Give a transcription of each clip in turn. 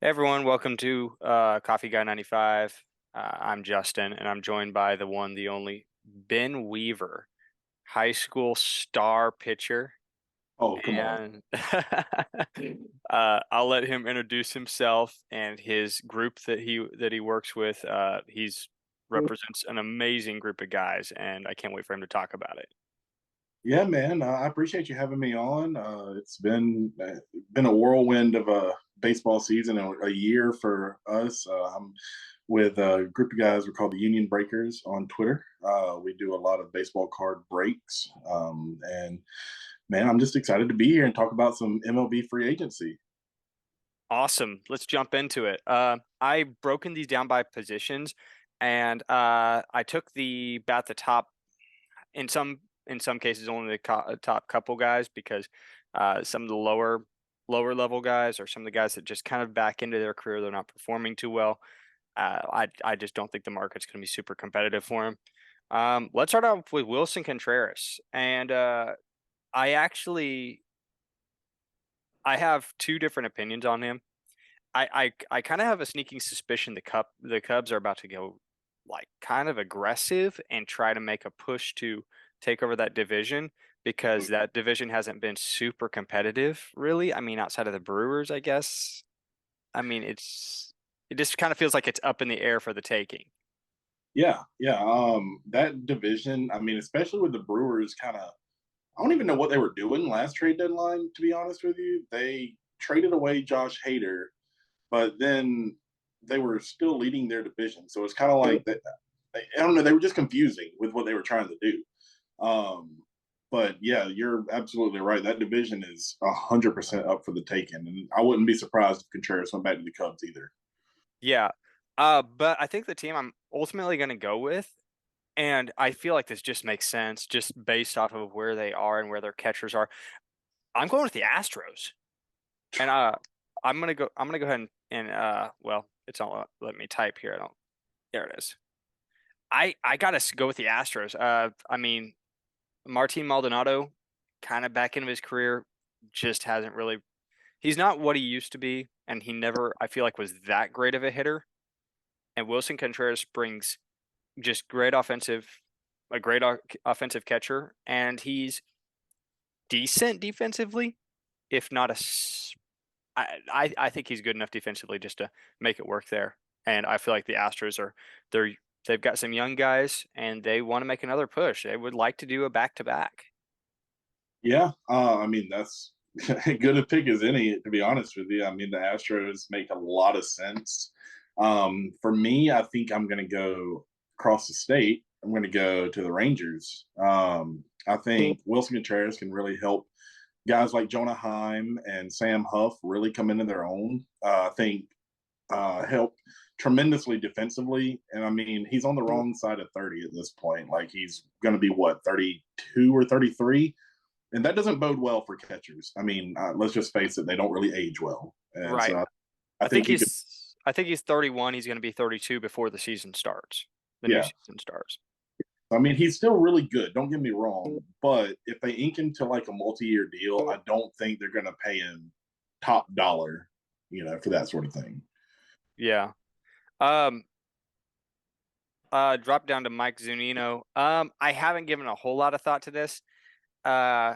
Hey everyone, welcome to Coffee Guy 95. I'm Justin, and I'm joined by the one, the only Ben Weaver, high school star pitcher. Oh, come on. And I'll let him introduce himself and his group that he works with. He's represents an amazing group of guys, and I can't wait for him to talk about it. Yeah, man. I appreciate you having me on. It's been a whirlwind of a baseball season, a year for us. I'm with a group of guys we're called the Union Breakers on Twitter. We do a lot of baseball card breaks, and man, I'm just excited to be here and talk about some MLB free agency. Awesome. Let's jump into it. I've broken these down by positions, and I took the top in some cases only the top couple guys because some of the lower level guys or some of the guys that just kind of back into their career, they're not performing too well. I just don't think the market's going to be super competitive for him. Let's start off with Wilson Contreras, and I actually I have two different opinions on him. I kind of have a sneaking suspicion the Cubs are about to go like kind of aggressive and try to make a push to take over that division because that division hasn't been super competitive, really. I mean, outside of the Brewers, I guess. I mean, it just kind of feels like it's up in the air for the taking. Yeah, yeah. That division. I mean, especially with the Brewers, kind of. I don't even know what they were doing last trade deadline. To be honest with you, they traded away Josh Hader, but then they were still leading their division. So it's kind of like that. I don't know. They were just confusing with what they were trying to do. Um, but yeah, you're absolutely right. That division is 100% up for the taking, and I wouldn't be surprised if Contreras went back to the Cubs either. Yeah. But I think the team I'm ultimately going to go with, and I feel like this just makes sense just based off of where they are and where their catchers are. I'm going with the Astros. And I'm gonna go ahead and well, it's not let me type here. I don't There it is. I gotta go with the Astros. I mean, Martin Maldonado, kind of back into his career, just hasn't really he's not what he used to be, and he never, I feel like, was that great of a hitter. And Wilson Contreras brings just a great offensive catcher, and he's decent defensively, if not I think he's good enough defensively just to make it work there. And I feel like the Astros they've got some young guys and they want to make another push. They would like to do a back to back. Yeah, I mean that's good a pick as any. To be honest with you, I mean the Astros make a lot of sense. For me, I think I'm going to go across the state. I'm going to go to the Rangers. I think Wilson Contreras can really help guys like Jonah Heim and Sam Huff really come into their own. I think help tremendously defensively. And I mean, he's on the wrong side of 30 at this point. Like he's going to be what, 32 or 33? And that doesn't bode well for catchers. I mean, let's just face it, they don't really age well. And Right. so I think he could, I think he's 31. He's going to be 32 before the season starts. The new yeah. season starts. I mean, he's still really good. Don't get me wrong. But if they ink him to like a multi year deal, I don't think they're going to pay him top dollar, for that sort of thing. Yeah. Um drop down to Mike Zunino. I haven't given a whole lot of thought to this. Uh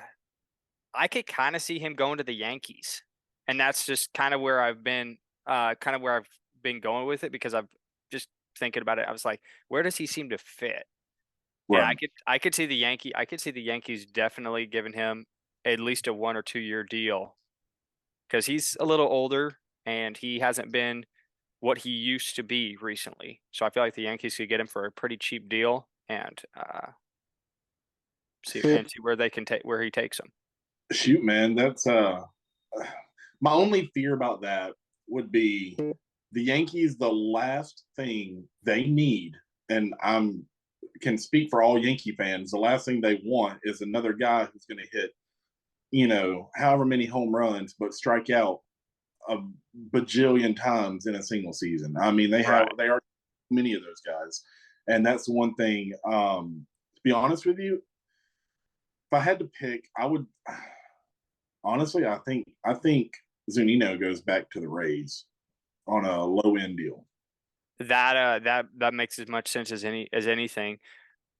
I could kind of see him going to the Yankees. And that's just kind of where I've been going with it because I've just thinking about it. I was like, where does he seem to fit? And Right. I could see the Yankees definitely giving him at least a 1 or 2 year deal because he's a little older and he hasn't been what he used to be recently. So I feel like the Yankees could get him for a pretty cheap deal and see where they can take where he takes them. Shoot, man. That's my only fear about that would be the Yankees, the last thing they need, and I'm can speak for all Yankee fans, the last thing they want is another guy who's going to hit, however many home runs, but strike out a bajillion times in a single season. I mean, Right. they are many of those guys, and that's one thing. To be honest with you, if I had to pick, I would honestly. I think Zunino goes back to the Rays. on a low end deal. That makes as much sense as anything.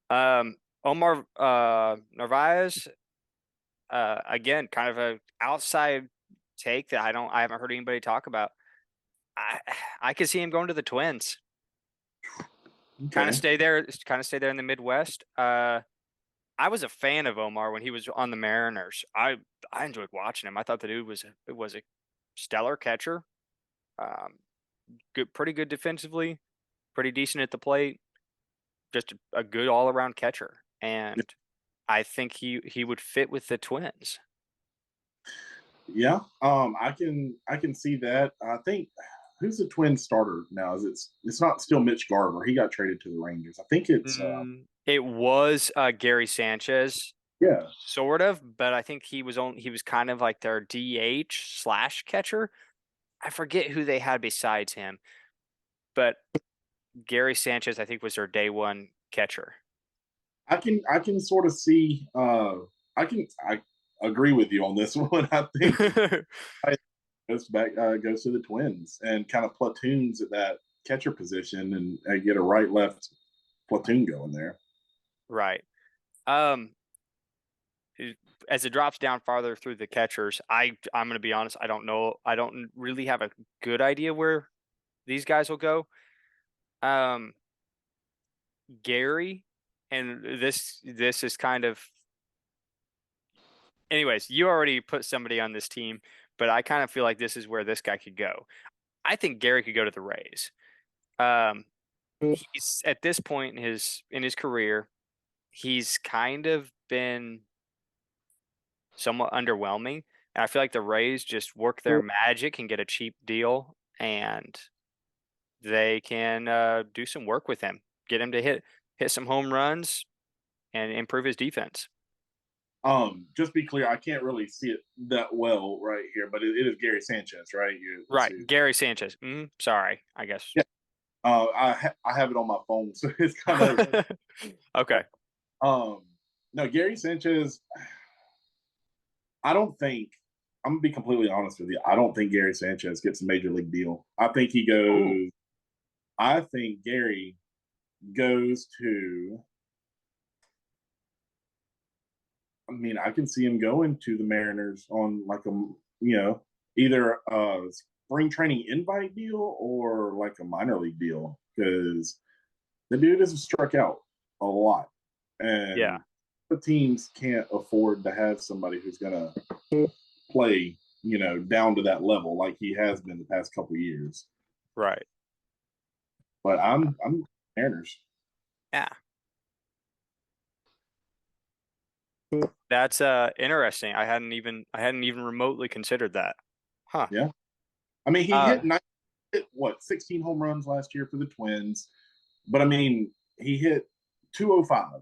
Omar Narvaez, again, kind of a outside take that I haven't heard anybody talk about. I I could see him going to the Twins. Okay. Kind of stay there in the Midwest. I was a fan of Omar when he was on the Mariners. I enjoyed watching him. I thought the dude was a stellar catcher. Um, pretty good defensively, pretty decent at the plate, just a good all around catcher. And I think he would fit with the Twins. Yeah, I can see that. I think who's the twin starter now? Is it's not still Mitch Garver? He got traded to the Rangers. I think it's It was Gary Sanchez, yeah. sort of, but I think he was kind of like their DH slash catcher. I forget who they had besides him, but Gary Sanchez, I think, was their day one catcher. I can sort of see I agree with you on this one. I think I goes back goes to the Twins and kind of platoons at that catcher position and get a right left platoon going there. Right. Um, as it drops down farther through the catchers, I'm going to be honest, I don't know. I don't really have a good idea where these guys will go. Um, Gary, and this is kind of, anyways, you already put somebody on this team, but I kind of feel like this is where this guy could go. I think Gary could go to the Rays. Um, he's at this point in his career, he's kind of been somewhat underwhelming. And I feel like the Rays just work their magic and get a cheap deal, and they can do some work with him, get him to hit some home runs and improve his defense. Just be clear, I can't really see it that well right here, but it is Gary Sanchez, right? That's Right, who. Gary Sanchez. Sorry, I guess. Yeah, I have it on my phone, so it's kind of Okay. um. No, Gary Sanchez. I don't think I'm gonna be completely honest with you. I don't think Gary Sanchez gets a major league deal. I think he Ooh. goes. I think Gary goes to. I mean, I can see him going to the Mariners on like a either a spring training invite deal or like a minor league deal because the dude has struck out a lot, Yeah. and the teams can't afford to have somebody who's gonna play down to that level like he has been the past couple of years. Right. But I'm Mariners. Yeah. That's interesting. I hadn't even remotely considered that. Huh. Yeah, I mean he Uh hit what 16 home runs last year for the Twins, but I mean he hit 205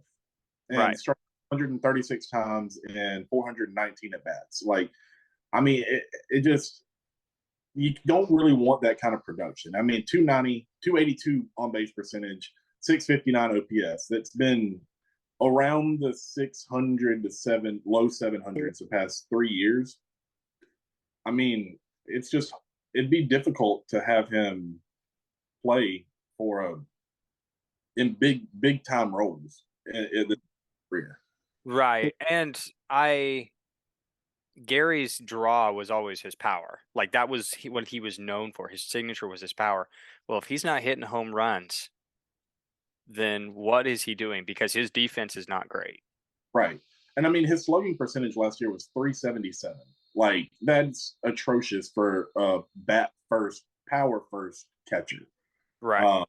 and right. struck 136 times and 419 at bats. Like, I mean, it just you don't really want that kind of production. I mean, 290, 282 on base percentage, 659 OPS. That's been around the 600 to low 700s the past 3 years. I mean, it's just it'd be difficult to have him play for a in big time roles in the career. Right. And I Gary's draw was always his power. Like that was what he was known for. His signature was his power. Well, if he's not hitting home runs, then what is he doing? Because his defense is not great. Right. And I mean, his slugging percentage last year was 377. Like, that's atrocious for a bat first, power first catcher. Right. Uh,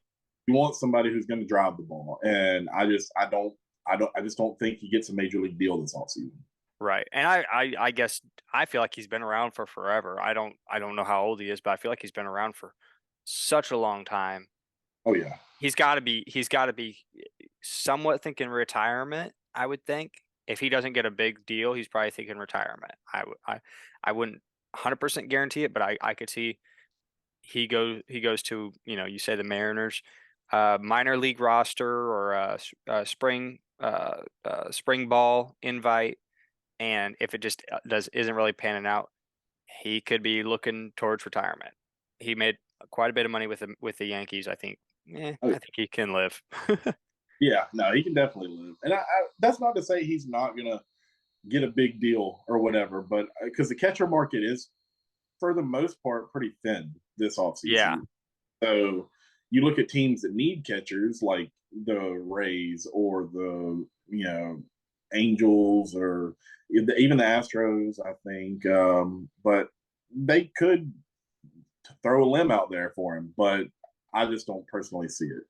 you want somebody who's going to drive the ball. And I just don't think he gets a major league deal this offseason. Right. And I guess I feel like he's been around for forever. I don't know how old he is, but I feel like he's been around for such a long time. Oh, yeah. He's got to be somewhat thinking retirement, I would think. If he doesn't get a big deal, he's probably thinking retirement. I wouldn't 100% guarantee it, but I could see he goes to, you say the Mariners, minor league roster or spring ball invite, and if it just does isn't really panning out, he could be looking towards retirement. He made quite a bit of money with the Yankees. Oh, I think he can live. yeah, no, he can definitely live. And that's not to say he's not gonna get a big deal or whatever, but because the catcher market is, for the most part, pretty thin this Yeah, offseason. So you look at teams that need catchers like the Rays or the Angels or even the Astros, I think. But they could throw a limb out there for him, but I just don't personally see it.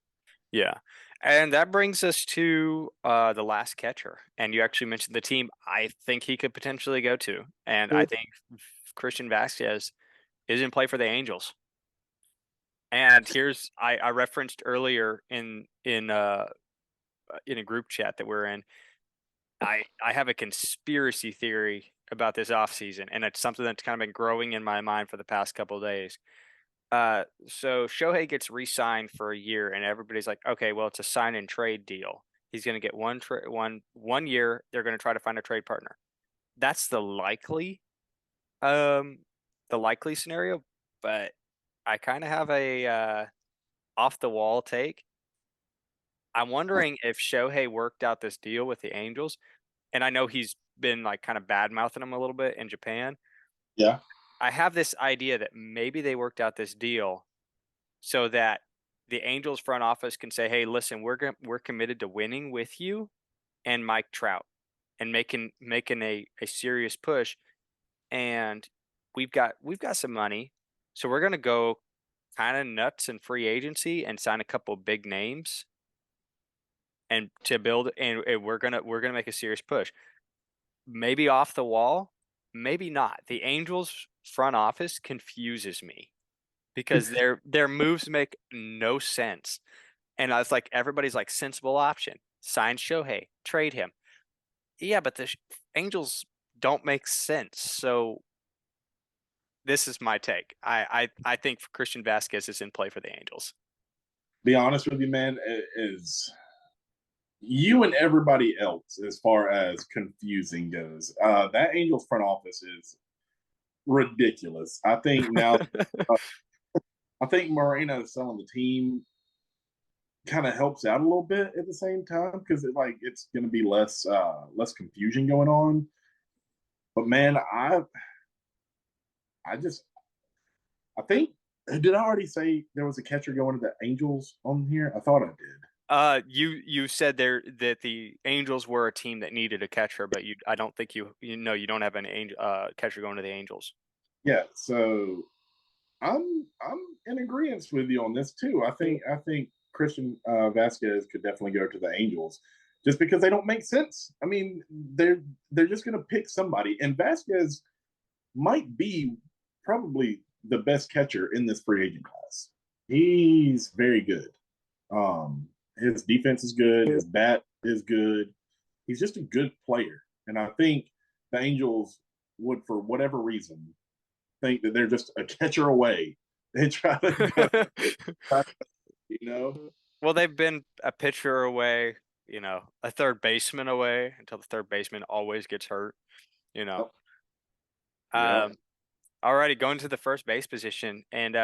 yeah. And that brings us to the last catcher. And you actually mentioned the team I think he could potentially go to. And I think Christian Vasquez is in play for the Angels. And I referenced earlier in a group chat that we're in. I have a conspiracy theory about this offseason, and it's something that's kind of been growing in my mind for the past couple of days. So Shohei gets re-signed for a year, and everybody's like, okay, well, it's a sign and trade deal. He's going to get one year. They're going to try to find a trade partner. That's um, the likely scenario. But I kind of have a off the wall take. I'm wondering if Shohei worked out this deal with the Angels, and I know he's been like kind of bad mouthing them a little bit in Japan. Yeah, I have this idea that maybe they worked out this deal so that the Angels front office can say, "Hey, listen, we're committed to winning with you and Mike Trout and making a serious push, and we've got some money, so we're gonna go kind of nuts in free agency and sign a couple big names and to build and we're gonna make a serious push. Maybe off the wall, maybe not. The Angels front office confuses me because their moves make no sense. And I was like, everybody's like sensible option. Sign Shohei, trade him. Yeah, but the Angels don't make sense. So this is my take. I think Christian Vasquez is in play for the Angels. be honest with you, man, is you and everybody else as far as confusing goes. That Angels front office is ridiculous. I think now, uh, I think Moreno selling the team kind of helps out a little bit at the same time because it's going to be less confusion going on. But man, I just I think did I already say there was a catcher going to the Angels on here? I thought I did. You said there that the Angels were a team that needed a catcher, but I don't think you know you don't have an angel catcher going to the Angels. Yeah, so I'm in agreement with you on this too. I think Christian Vasquez could definitely go to the Angels just because they don't make sense. I mean, they're just going to pick somebody, and Vasquez might be probably the best catcher in this free agent class. He's very good. His defense is good. His bat is good. He's just a good player, and I think the Angels would, for whatever reason, think that they're just a catcher away. They try to go, you know. Well, they've been a pitcher away, a third baseman away until the third baseman always gets hurt, you know. Yep. Yep. Um, Alrighty, going to the first base position, and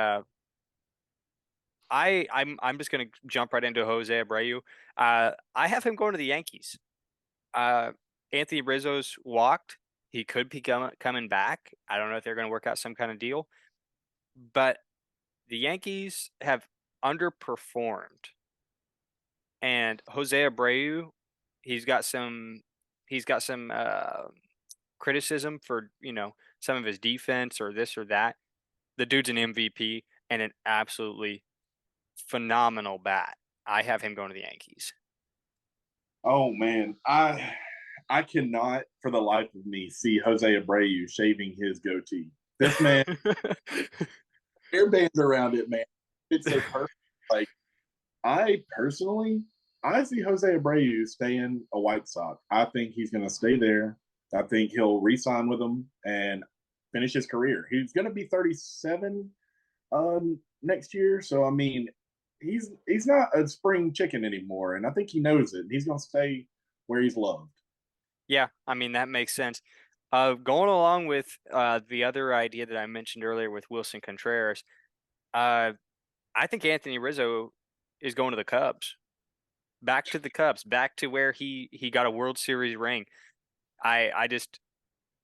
I'm just gonna jump right into Jose Abreu. I have him going to the Yankees. Uh, Anthony Rizzo's walked. He could be coming back. I don't know if they're going to work out some kind of deal, but the Yankees have underperformed, and Jose Abreu, he's got some he's got some criticism for some of his defense or this or that. The dude's an MVP and an absolutely phenomenal bat. I have him going to the Yankees. Oh man, I cannot for the life of me see Jose Abreu shaving his goatee. This man, hair bands around it, man. It's so perfect. Like I personally, I see Jose Abreu staying a White Sox. I think he's going to stay there. I think he'll re-sign with them and finish his career. He's going to be 37 next year, so I mean, he's not a spring chicken anymore, and I think he knows it. He's going to stay where he's loved. Yeah, I mean that makes sense. Going along with the other idea that I mentioned earlier with Wilson Contreras, Uh, I think Anthony Rizzo is going to the Cubs. Back to the Cubs, back to where he got a World Series ring. I just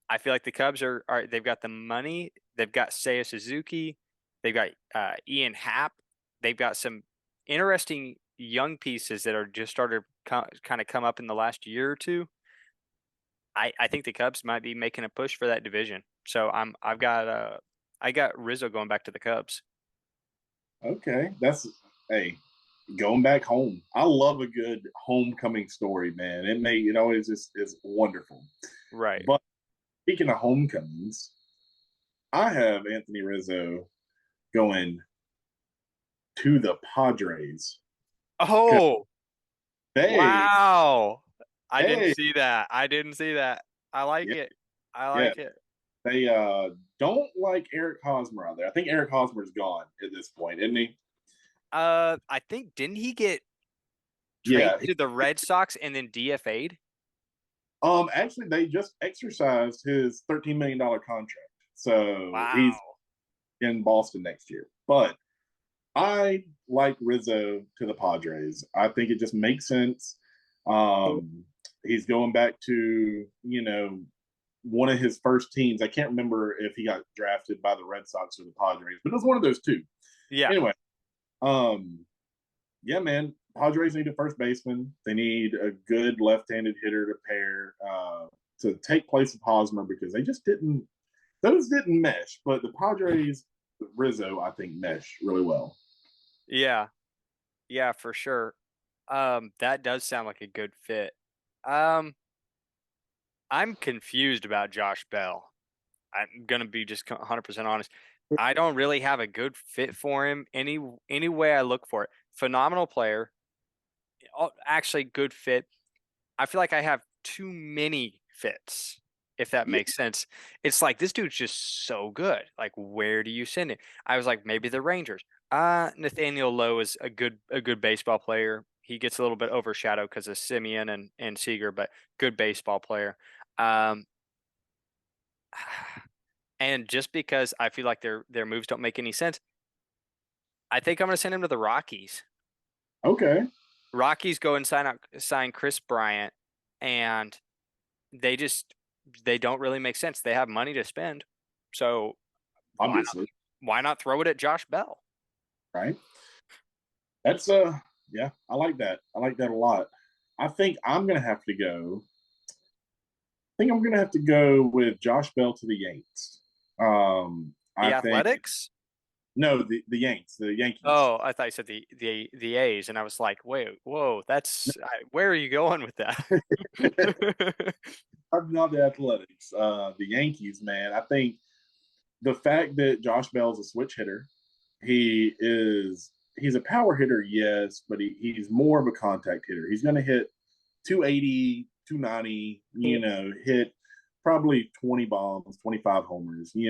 I feel like the Cubs are they've got the money, they've got Seiya Suzuki, they've got Ian Happ, they've got some interesting young pieces that are just started kind of come up in the last year or two. I think the Cubs might be making a push for that division. So I got Rizzo going back to the Cubs. Okay, that's hey, going back home. I love a good homecoming story, man. It always just is wonderful. Right. But speaking of homecomings, I have Anthony Rizzo going to the Padres. Oh, They, wow. I didn't hey, see that. I didn't see that. I like yeah, it. I yeah. like it. They don't like Eric Hosmer out there. I think Eric Hosmer's gone at this point, isn't he? I think didn't he get Yeah. traded to the Red Sox and then DFA'd? Actually, they just exercised his $13 million contract, so he's Wow. in Boston next year. But I like Rizzo to the Padres. I think it just makes sense. He's going back to one of his first teams. I can't remember if he got drafted by the Red Sox or the Padres, but it was one of those two. Yeah. Anyway, um, yeah, man. Padres need a first baseman. They need a good left-handed hitter to pair to take place of Hosmer because they just didn't. Those didn't mesh, but the Padres, Rizzo, I think mesh really well. Yeah. Yeah, for sure. That does sound like a good fit. Um, I'm confused about Josh Bell. I'm gonna be just 100% honest. I don't really have a good fit for him any way I look for it. Phenomenal player, actually good fit. I feel like I have too many fits, if that Yeah, makes sense. It's like this dude's just so good. Like, where do you send it? I was like, maybe the Rangers. Nathaniel Lowe is a good baseball player. He gets a little bit overshadowed because of Simeon and Seager, but good baseball player. Um, and just because I feel like their moves don't make any sense, I think I'm gonna send him to the Rockies. okay. Rockies go and sign Chris Bryant, and they just they don't really make sense. They have money to spend, so why not Obviously, why not throw it at Josh Bell? right? That's yeah, I like that. I like that a lot. I think I'm gonna have to go. I think I'm gonna have to go with Josh Bell to the Yanks. The I think Athletics? no, the Yanks, the Yankees. Oh, I thought you said the A's, and I was like, wait, whoa, where are you going with that? I'm not the Athletics. The Yankees, man. I think the fact that Josh Bell's a switch hitter, he's a power hitter, yes, but he's more of a contact hitter. He's going to hit 280, 290, hit probably 20 bombs, 25 homers. He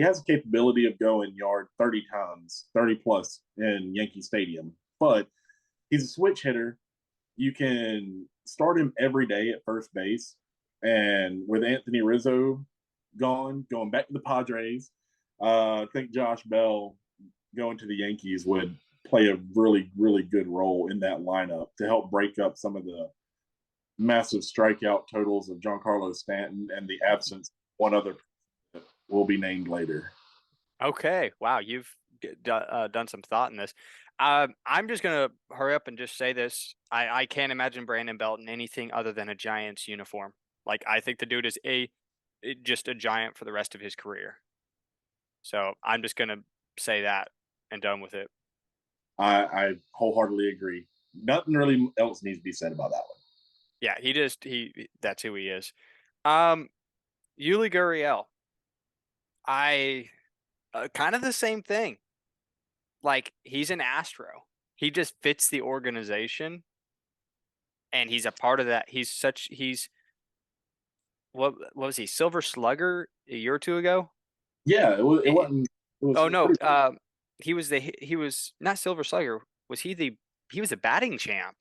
has the capability of going yard 30 times, 30 plus in Yankee Stadium, but he's a switch hitter. You can start him every day at first base. And with Anthony Rizzo gone, going back to the Padres, I think Josh Bell going to the Yankees would play a really, really good role in that lineup to help break up some of the massive strikeout totals of Giancarlo Stanton and the absence of one other that will be named later. Okay, wow, you've done some thought in this. I'm just gonna hurry up and just say this. I can't imagine Brandon Belt in anything other than a Giants uniform. Like, I think the dude is just a giant for the rest of his career. So I'm just gonna say that and done with it. I wholeheartedly agree. Nothing really else needs to be said about that one. Yeah, he that's who he is. Um, Yuli Gurriel, I kind of the same thing. Like, he's an Astro. He just fits the organization, and he's a part of that. He's what was he? Silver Slugger a year or two ago? Yeah, it Eh, wasn't. It oh was no, pretty he was not Silver Slugger. Was he was a batting champ?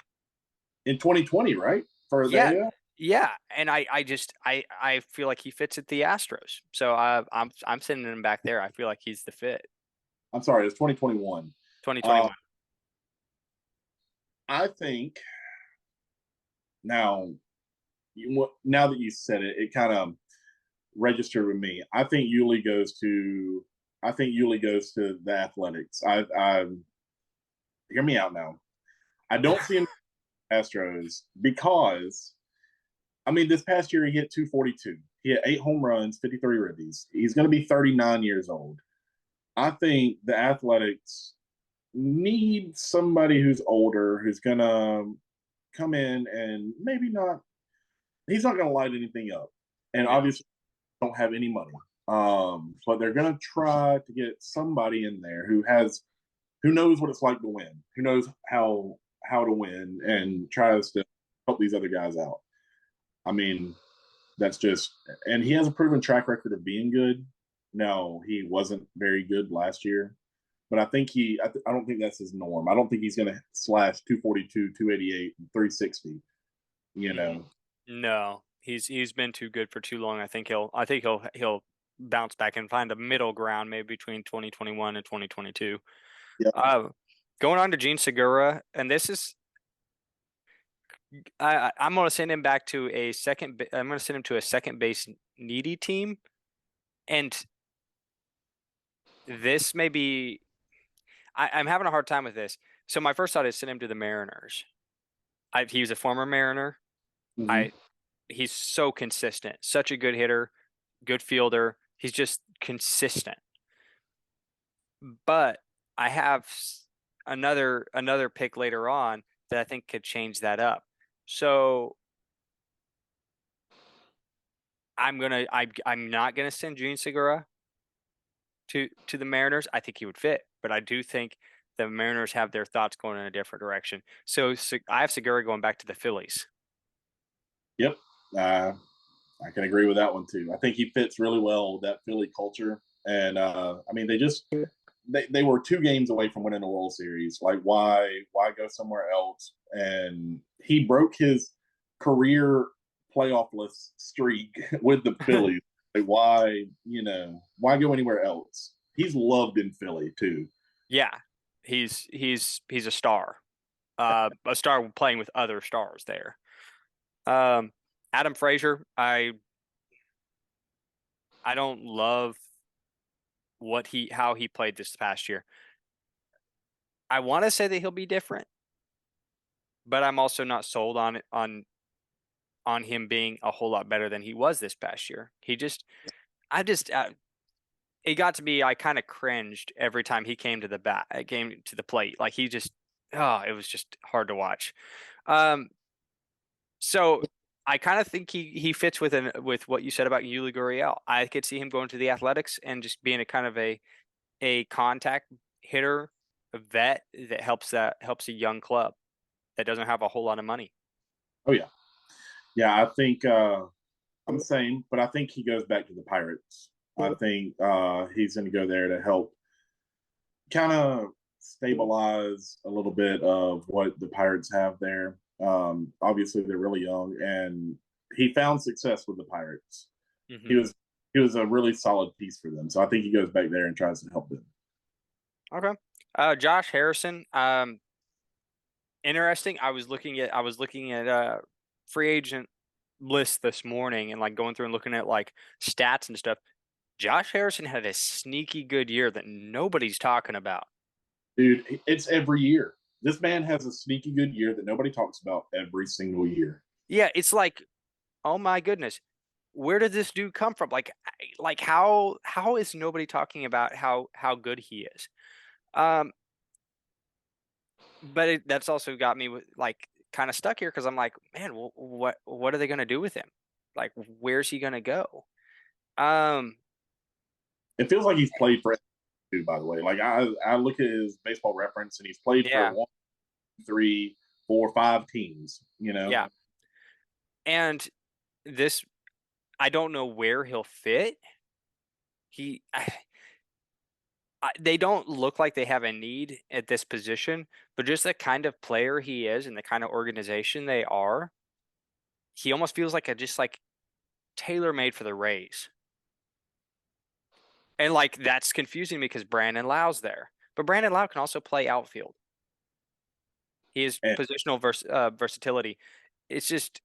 in 2020, right? For Yeah, the yeah. And I feel like he fits at the Astros. So I'm sending him back there. I feel like he's the fit. I'm sorry, it's 2021. Uh, 2021. I think now, now that you said it, it kind of registered with me. I think Yuli goes to the Athletics. I hear me out now. I don't see him Astros because I mean this past year he hit 242. He had 8 home runs, 53 ribbies. He's going to be 39 years old. I think the Athletics need somebody who's older, who's going to come in and maybe not. He's not going to light anything up, and Yeah. obviously don't have any money. But they're going to try to get somebody in there who knows what it's like to win, who knows how to win, and tries to help these other guys out. I mean, that's just, and he has a proven track record of being good. No, he wasn't very good last year, but I don't think that's his norm. I don't think he's going to slash 242, 288, 360. You Mm, know, no, he's been too good for too long. I think he'll bounce back and find a middle ground maybe between 2021 and 2022. yeah, Uh, Going on to Gene Segura, and this is I'm going to send him back to a I'm going to send him to a second base needy team, and this may be I'm having a hard time with this. So my first thought is send him to the Mariners. He was a former Mariner. mm-hmm. I He's so consistent, such a good hitter, good fielder. He's just consistent. But I have another pick later on that I think could change that up. So I'm not gonna send Gene Segura to the Mariners. I think he would fit, but I do think the Mariners have their thoughts going in a different direction. So I have Segura going back to the Phillies. Yep. Uh, I can agree with that one too. I think he fits really well with that Philly culture. And I mean, they were 2 games away from winning the World Series. Like, why go somewhere else? And he broke his career playoffless streak with the Phillies. Like, why go anywhere else? He's loved in Philly too. Yeah, he's a star playing with other stars there. Um, Adam Frazier, I don't love how he played this past year. I want to say that he'll be different, but I'm also not sold on it on him being a whole lot better than he was this past year. I just it got to be I kind of cringed every time he came to the plate. Like he just it was just hard to watch. Um, so I kind of think he fits with what you said about Yuli Gurriel. I could see him going to the Athletics and just being a kind of a contact hitter, a vet that helps a young club that doesn't have a whole lot of money. Oh yeah, yeah. I think I'm the same, but I think he goes back to the Pirates. I think he's going to go there to help kind of stabilize a little bit of what the Pirates have there. Obviously, they're really young, and he found success with the Pirates. He Hmm. was he was a really solid piece for them. So I think he goes back there and tries to help them. Okay. Josh Harrison. Interesting. I was looking at free agent list this morning and like going through and looking at like stats and stuff. Josh Harrison had a sneaky good year that nobody's talking about. Dude, it's every year. This man has a sneaky good year that nobody talks about every single year. Yeah, it's like, oh my goodness, where did this dude come from? Like how is nobody talking about how good he is? Um, but that's also got me with like kind of stuck here because I'm like, man, what are they gonna do with him? Like, where's he gonna go? Um, It feels like he's played for too, by the way. Like I look at his baseball reference and he's played for yeah, one, three, four, 5 teams, you know. yeah, and this I don't know where he'll fit. He they don't look like they have a need at this position, but just the kind of player he is and the kind of organization they are, he almost feels like a just like tailor made for the Rays. And like that's confusing me because Brandon Lau's there. But Brandon Lau can also play outfield. He has And positional versatility. It's just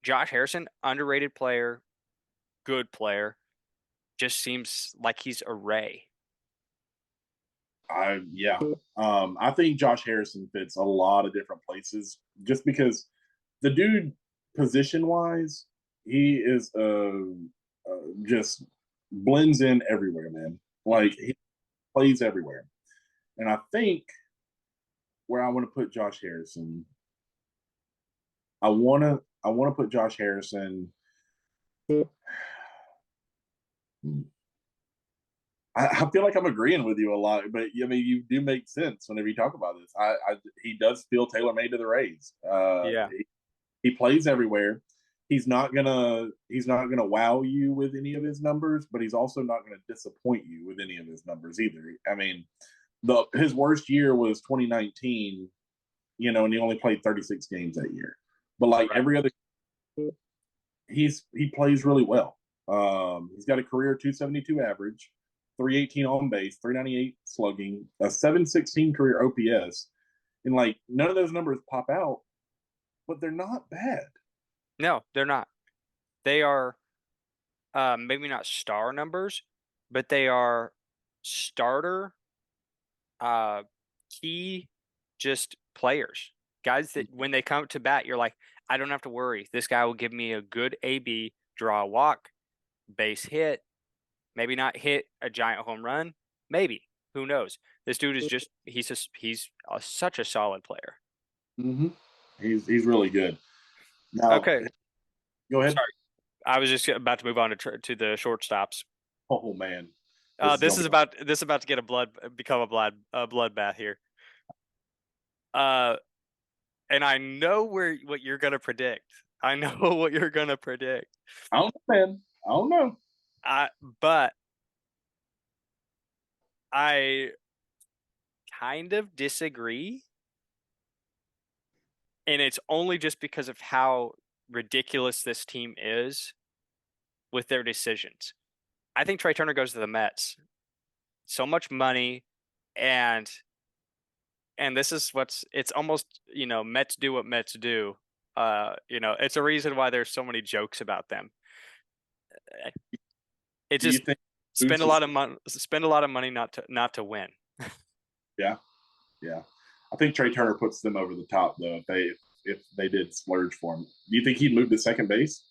Josh Harrison, underrated player, good player, just seems like he's a Ray. yeah, I think Josh Harrison fits a lot of different places just because the dude, position wise, he is just blends in everywhere, man. Mhm. Like he plays everywhere, and I think where I want to put Josh Harrison, I want to put Josh Harrison. I feel like I'm agreeing with you a lot, but I mean, you do make sense whenever you talk about this. He does feel tailor made to the Rays. Yeah. He plays everywhere. He's not gonna wow you with any of his numbers, but he's also not gonna disappoint you with any of his numbers either. I mean, the his worst year was 2019, and he only played 36 games that year. But like Right. every other, he plays really well. He's got a career 272 average, 318 on base, 398 slugging, a 716 career OPS, and like none of those numbers pop out, but they're not bad. No, they're not. They are maybe not star numbers, but they are starter uh key just players. Guys that when they come to bat, you're like, I don't have to worry. This guy will give me a good AB, draw a walk, base hit, maybe not hit a giant home run, maybe. Who knows? This dude is just such a solid player. Mm-hmm. He's really good. Now, Okay, go ahead. sorry. I was just about to move on to the shortstops. Oh man, this is This gonna is be. about to get become a bloodbath here. Uh, and I know what you're gonna predict. I know what you're gonna predict. I don't know, man. I don't know. But I kind of disagree, and it's only just because of how ridiculous this team is with their decisions. I think Trey Turner goes to the Mets. So much money, and this is it's almost, Mets do what Mets do. It's a reason why there's so many jokes about them. It Do you just think moves to? spend a lot of money not to win. Yeah, yeah. I think Trey Turner puts them over the top though. If they did splurge for him, do you think he'd move to second base?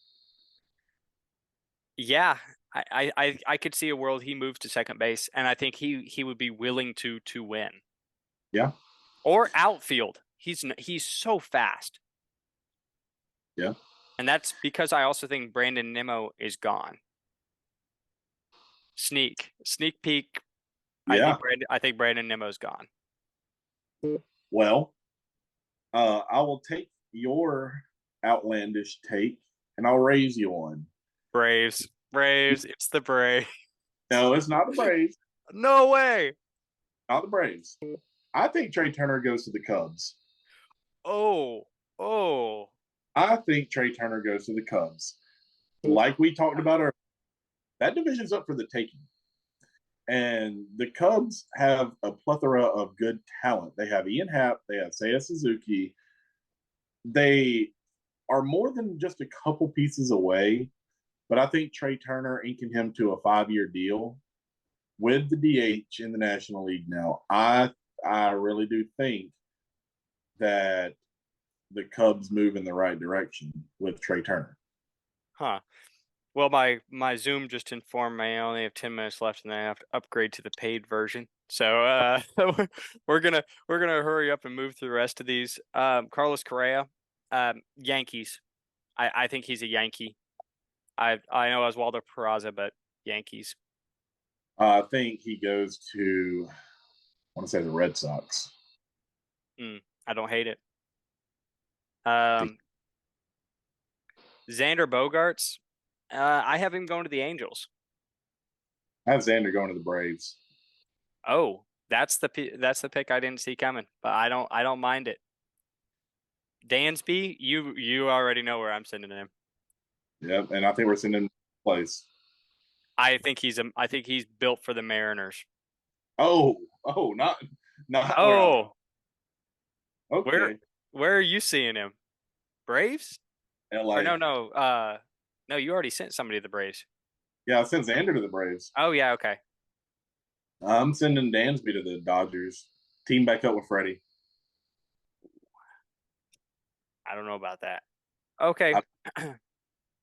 Yeah, I could see a world he moves to second base, and I think he would be willing to win Yeah, or outfield. He's so fast, yeah, and that's because I also think Brandon Nimmo is gone. Sneak peek. yeah. I think Brandon Nimmo's gone. Well, I will take your outlandish take and I'll raise you one. Braves. It's the Braves. No, it's not the Braves. No way. Not the Braves. I think Trey Turner goes to the Cubs. Oh, oh. I think Trey Turner goes to the Cubs. Like we talked about earlier, that division's up for the taking. And the Cubs have a plethora of good talent. They have Ian Happ, they have Seiya Suzuki. They are more than just a couple pieces away, but I think Trey Turner inking him to a 5-year deal with the DH in the National League now. I really do think that the Cubs move in the right direction with Trey Turner. Huh. Well, my Zoom just informed me I only have 10 minutes left, and then I have to upgrade to the paid version. So we're gonna hurry up and move through the rest of these. Carlos Correa, Yankees. I think he's a Yankee. I know Oswaldo Peraza, but Yankees. I think he goes to, I want to say the Red Sox. I don't hate it. I think Um, Xander Bogarts. I have him going to the Angels. I have Xander going to the Braves. Oh, that's the pick I didn't see coming, but I don't mind it. Dansby, you already know where I'm sending him. Yep, and I think we're sending him place. I think he's built for the Mariners. Oh, not where I. Oh, where Okay, where are you seeing him? Braves? Or L.A. no, you already sent somebody to the Braves. Yeah, I sent Xander to the Braves. Oh yeah, okay. I'm sending Dansby to the Dodgers. Team back up with Freddie. I don't know about that. I, Okay. I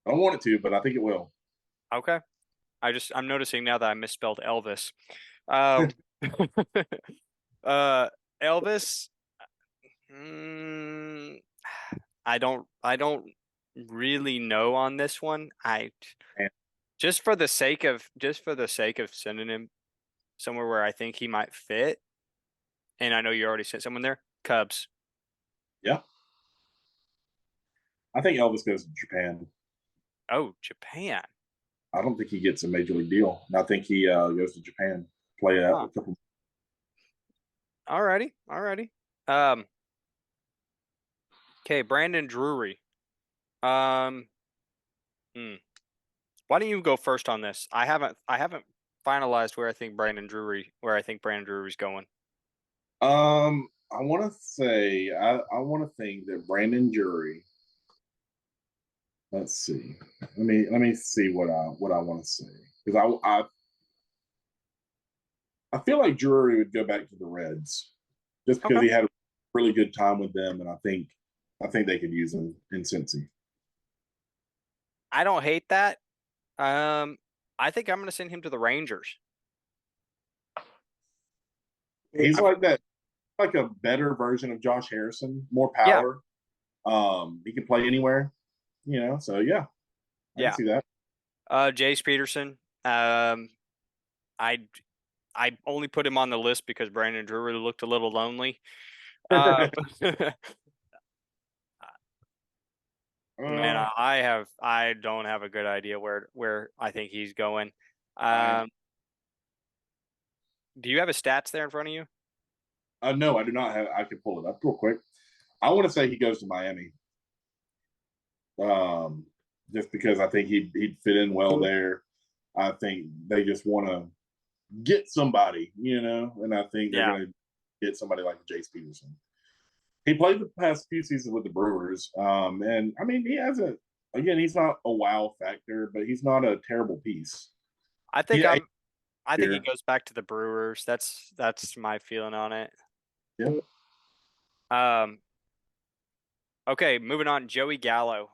don't want it to, but I think it will. Okay. I'm noticing now that I misspelled Elvis. Um uh Elvis, mm, I don't really know on this one. I And just for the sake of sending him somewhere where I think he might fit, and I know you already sent someone there, Cubs. yeah, I think Elvis goes to Japan. Oh, Japan. I don't think he gets a major league deal. And I think he goes to Japan, play out Huh. a couple. Alrighty, alrighty. Um, okay, Brandon Drury. Um, hmm. Why don't you go first on this? I haven't finalized where I think Brandon Drury's going. I want to say I want to think that Brandon Jury. Let's see. Let me see what I want to say because I feel like Drury would go back to the Reds just because Okay. he had a really good time with them, and I think they could use him in Cincy. I don't hate that. Um, I think I'm going to send him to the Rangers. He's I, like that, like a better version of Josh Harrison, more yeah, power. He can play anywhere, So yeah, I can yeah. see that. Jace Peterson. I I only put him on the list because Brandon Drury looked a little lonely. Uh, man, uh, I don't have a good idea where I think he's going. I Um, do you have his stats there in front of you? no, I do not have. I can pull it up real quick. I want to say he goes to Miami, um, just because I think he'd fit in well there. I think they just want to get somebody, and I think they're Yeah, going to get somebody like Jace Peterson. He played the past few seasons with the Brewers, and I mean, he hasn't. Again, he's not a wow factor, but he's not a terrible piece. I think Yeah, I'm. I think he here, goes back to the Brewers. That's my feeling on it. yeah. Um, okay, moving on. Joey Gallo.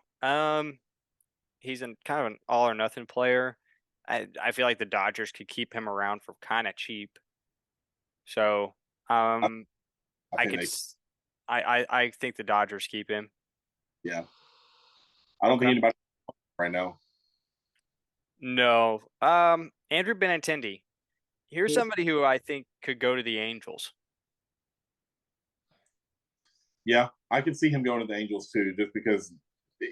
He's an kind of an all or nothing player. I feel like the Dodgers could keep him around for kind of cheap. So, I, um, I I think could. they, I think the Dodgers keep him. yeah. I don't think Okay. anybody right now. No. Andrew Benintendi. Here's somebody who I think could go to the Angels. Yeah, I could see him going to the Angels too, just because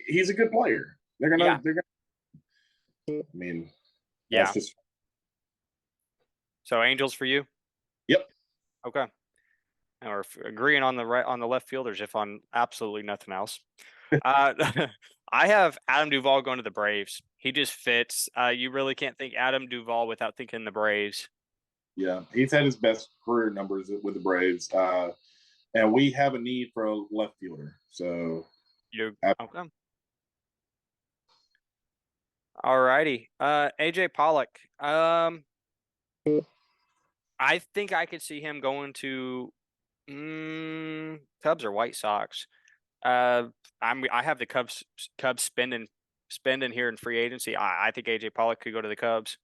he's a good player. Yeah. They're gonna. I mean, that's Yeah. just. So Angels for you. Yep. Okay. And we're agreeing on the right on the left fielders, if on absolutely nothing else. Uh, I have Adam Duvall going to the Braves. He just fits. You really can't think Adam Duvall without thinking the Braves. Yeah, he's had his best career numbers with the Braves, and we have a need for a left fielder. So, You uh, okay? All righty. AJ Pollock. I think I could see him going to Cubs or White Sox. Uh, I have the Cubs spending here in free agency. I think AJ Pollock could go to the Cubs.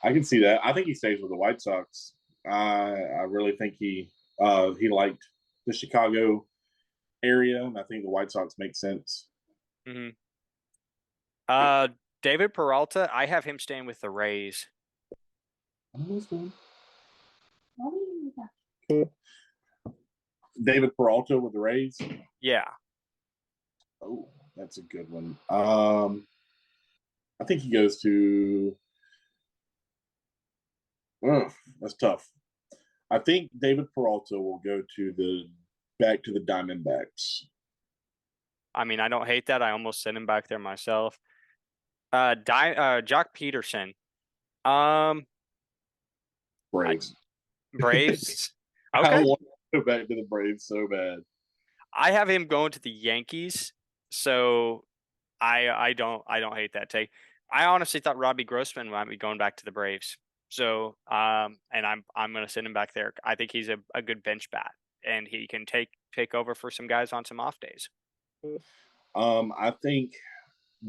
I can see that. I think he stays with the White Sox. I really think he liked the Chicago area, and I think the White Sox make sense. Hmm. Uh, David Peralta. I have him staying with the Rays. David Peralta with the Rays. Yeah. Oh, that's a good one. I think he goes to. That's tough. I think David Peralta will go to the back to the Diamondbacks. I mean, I don't hate that. I almost sent him back there myself. Jock Peterson. Um, I, Braves. Braves. I Okay. want to go back to the Braves so bad. I have him going to the Yankees, so I don't hate that take. I honestly thought Robbie Grossman might be going back to the Braves. So and I'm gonna send him back there. I think he's a good bench bat and he can take over for some guys on some off days. I think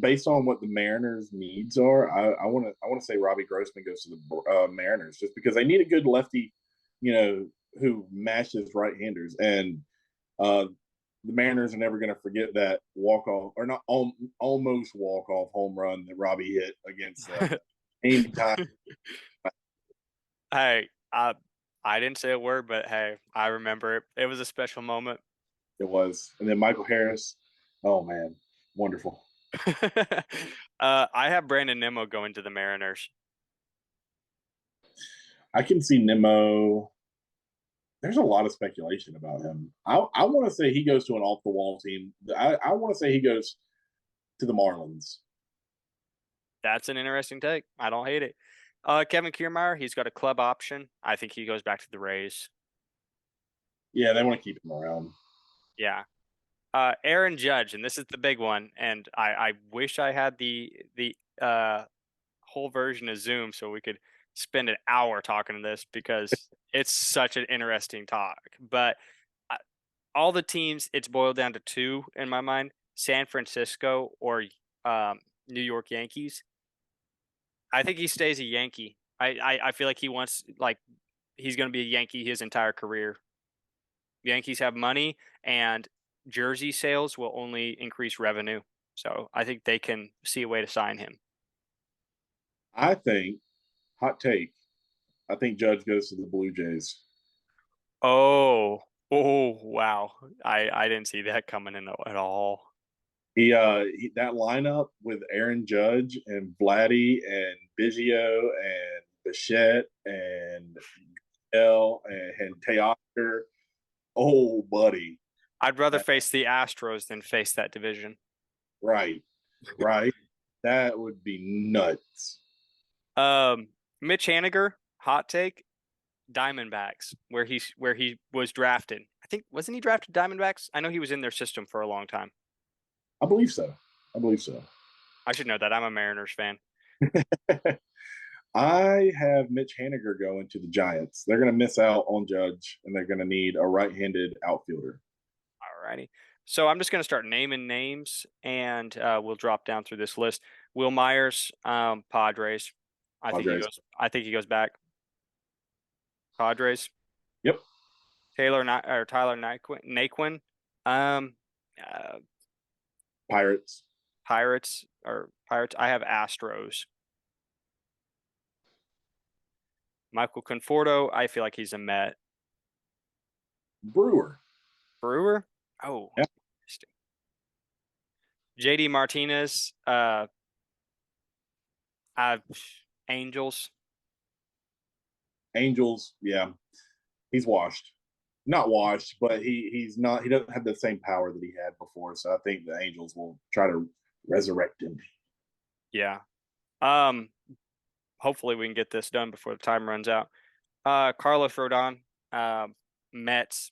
based on what the Mariners' needs are, I want to say Robbie Grossman goes to the Mariners just because they need a good lefty, you know, who matches right-handers, and uh, the Mariners are never going to forget that walk-off or not almost walk-off home run that Robbie hit against anytime Hey, I didn't say a word, but hey, I remember it. It was a special moment. it was, and then Michael Harris. Oh man, wonderful. I have Brandon Nimmo going to the Mariners. I can see Nemo. There's a lot of speculation about him. I want to say he goes to an off the wall team. I want to say he goes to the Marlins. That's an interesting take. I don't hate it. Kevin Kiermaier, he's got a club option. I think he goes back to the Rays. Yeah, they want to keep him around. Yeah. Aaron Judge, and this is the big one. And I wish I had the whole version of Zoom so we could spend an hour talking to this because it's such an interesting talk. But uh, all the teams, it's boiled down to two in my mind: San Francisco or New York Yankees. I think he stays a Yankee. I feel like he wants like he's going to be a Yankee his entire career. Yankees have money and jersey sales will only increase revenue. So I think they can see a way to sign him. I think hot take. I think Judge goes to the Blue Jays. Oh, oh, wow. I didn't see that coming in at all. That lineup with Aaron Judge and Vladdy and Biggio and Bichette and and Teoscar. Oh, buddy. I'd rather That, face the Astros than face that division. right, right. That would be nuts. Um, Mitch Haniger, hot take, Diamondbacks, where he was drafted. I think wasn't he drafted Diamondbacks? I know he was in their system for a long time. I believe so. I believe so. I should know that. I'm a Mariners fan. I have Mitch Haniger going to the Giants. They're going to miss out on Judge, and they're going to need a right-handed outfielder. Alrighty. So I'm just going to start naming names, and we'll drop down through this list. Will Myers, Padres. I think he Padres. goes. I think he goes back. Padres. Yep. Tyler Naquin. Um, uh, Pirates. Pirates. I have Astros. Michael Conforto. I feel like he's a Met. Brewer. Brewer. Oh, Yep. interesting. JD Martinez. Uh, Angels. Angels. Yeah. He's washed. Not washed, but he's not. He doesn't have the same power that he had before. So I think the Angels will try to resurrect him. Yeah. Um, Hopefully we can get this done before the time runs out. Carlos Rodon, Mets.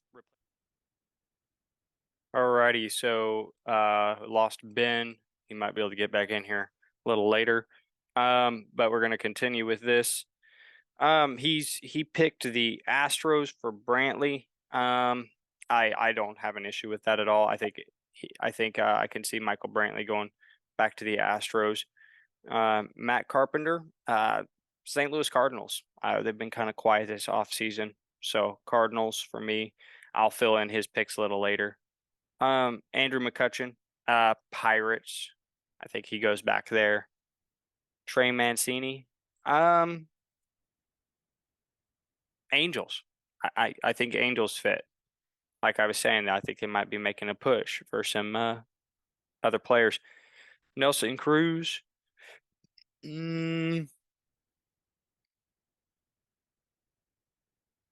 Alrighty, so lost Ben. He might be able to get back in here a little later. But we're gonna continue with this. He picked the Astros for Brantley. I don't have an issue with that at all. I think I can see Michael Brantley going back to the Astros. Matt Carpenter, St. Louis Cardinals. They've been kind of quiet this offseason. So Cardinals for me. I'll fill in his picks a little later. Andrew McCutchen, Pirates. I think he goes back there. Trey Mancini, um, Angels. I think Angels fit. Like I was saying, I think they might be making a push for some other players. Nelson Cruz.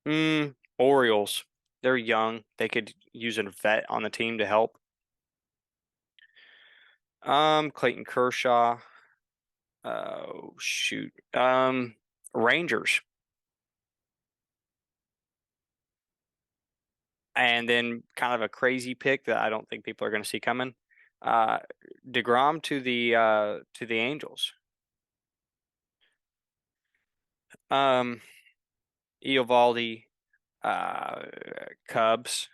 Mm, Orioles. They're young. They could use a vet on the team to help. Clayton Kershaw. Oh shoot. Rangers. And then kind of a crazy pick that I don't think people are going to see coming. Uh, DeGrom to the Angels. Um, Eovaldi, uh, Cubs.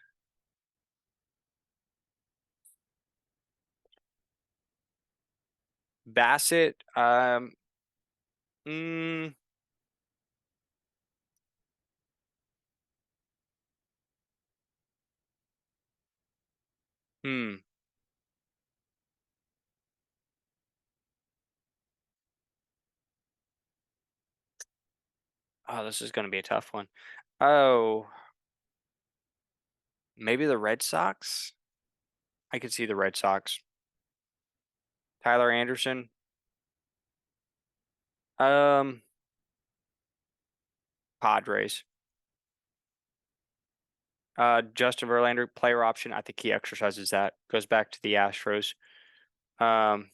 Bassett. Mm, hmm. Oh, this is going to be a tough one. Oh, maybe the Red Sox. I could see the Red Sox. Tyler Anderson. Um, Padres. Justin Verlander, player option. I think he exercises that. Goes back to the Astros. Um,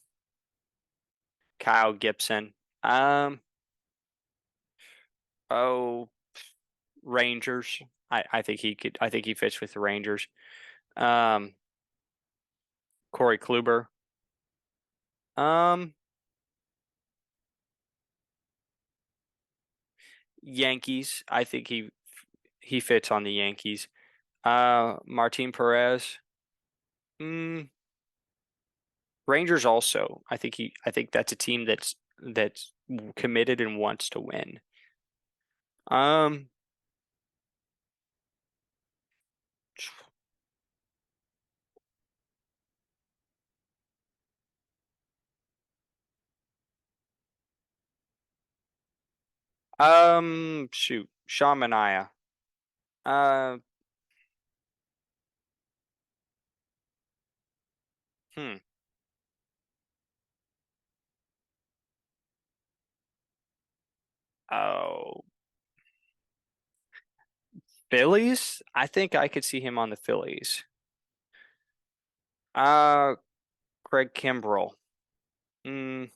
Kyle Gibson. Um, oh, Rangers. I think he could. I think he fits with the Rangers. Um, Corey Kluber. Um, Yankees. I think he fits on the Yankees. Martin Perez. Mm, Rangers also. I think that's a team that's committed and wants to win. Um, shoot, Sean Manaea. Uh, hmm. Oh, Phillies? I think I could see him on the Phillies. Uh, Craig Kimbrell. Mm,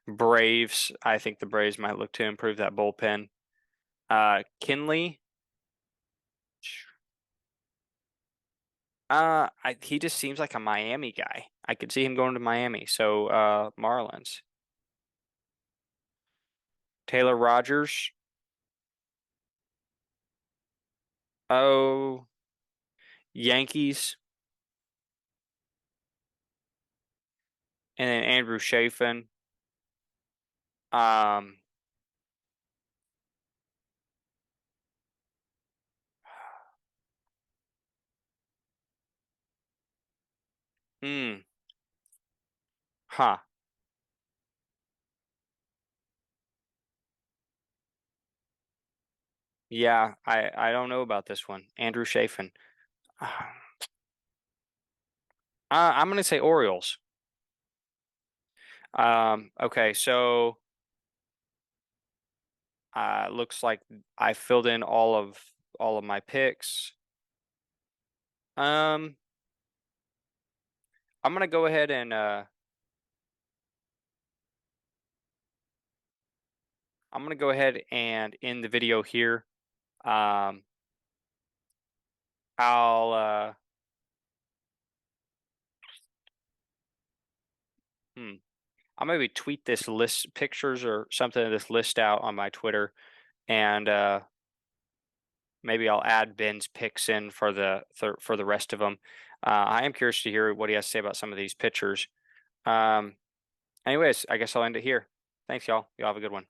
Braves. I think the Braves might look to improve that bullpen. Kinley. He just seems like a Miami guy. I could see him going to Miami. So, Marlins. Taylor Rogers. Oh, Yankees. And then Andrew Chafin. Um, hmm. Huh. Yeah, I don't know about this one. Andrew Chafin. I'm gonna say Orioles. Okay, so looks like I filled in all of my picks. Um, I'm gonna go ahead and I'm gonna go ahead and end the video here. Um, I'll hmm, I'll maybe tweet this list pictures or something of this list out on my Twitter, and maybe I'll add Ben's picks in for for the rest of them. I am curious to hear what he has to say about some of these pitchers. Um, Anyways, I guess I'll end it here. Thanks, y'all. Y'all have a good one.